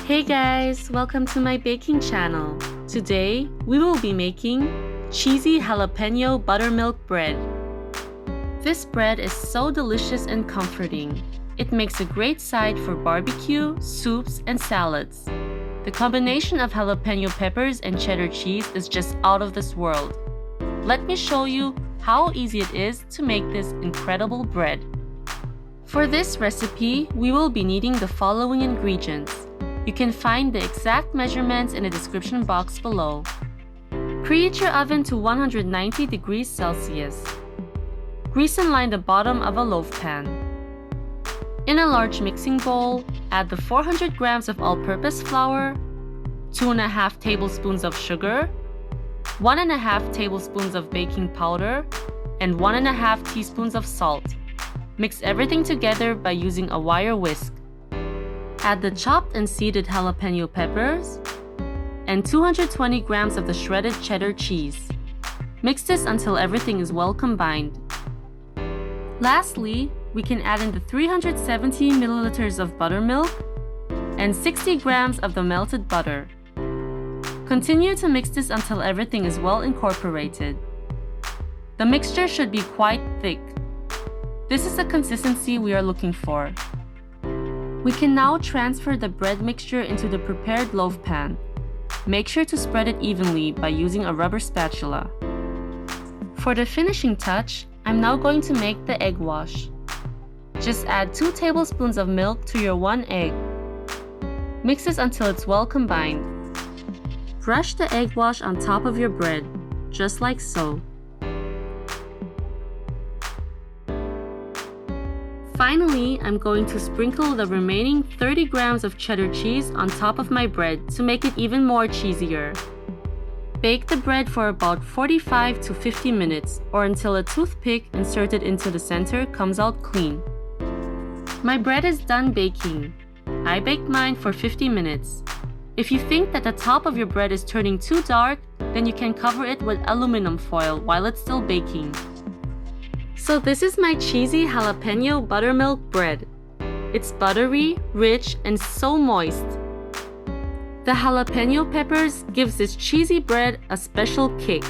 Hey guys, welcome to my baking channel. Today, we will be making Cheesy Jalapeno Buttermilk Bread. This bread is so delicious and comforting. It makes a great side for barbecue, soups, and salads. The combination of jalapeno peppers and cheddar cheese is just out of this world. Let me show you how easy it is to make this incredible bread. For this recipe, we will be needing the following ingredients. You can find the exact measurements in the description box below. Preheat your oven to 190 degrees Celsius. Grease and line the bottom of a loaf pan. In a large mixing bowl, add the 400 grams of all-purpose flour, 2.5 tablespoons of sugar, 1.5 tablespoons of baking powder, and 1.5 teaspoons of salt. Mix everything together by using a wire whisk. Add the chopped and seeded jalapeno peppers and 220 grams of the shredded cheddar cheese. Mix this until everything is well combined. Lastly, we can add in the 370 milliliters of buttermilk and 60 grams of the melted butter. Continue to mix this until everything is well incorporated. The mixture should be quite thick. This is the consistency we are looking for. We can now transfer the bread mixture into the prepared loaf pan. Make sure to spread it evenly by using a rubber spatula. For the finishing touch, I'm now going to make the egg wash. Just add 2 tablespoons of milk to your 1 egg. Mix this until it's well combined. Brush the egg wash on top of your bread, just like so. Finally, I'm going to sprinkle the remaining 30 grams of cheddar cheese on top of my bread to make it even more cheesier. Bake the bread for about 45 to 50 minutes or until a toothpick inserted into the center comes out clean. My bread is done baking. I baked mine for 50 minutes. If you think that the top of your bread is turning too dark, then you can cover it with aluminum foil while it's still baking. So this is my cheesy jalapeno buttermilk bread. It's buttery, rich, and so moist. The jalapeno peppers gives this cheesy bread a special kick.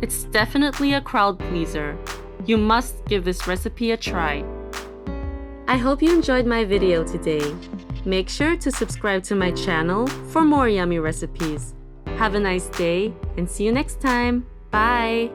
It's definitely a crowd pleaser. You must give this recipe a try. I hope you enjoyed my video today. Make sure to subscribe to my channel for more yummy recipes. Have a nice day and see you next time. Bye!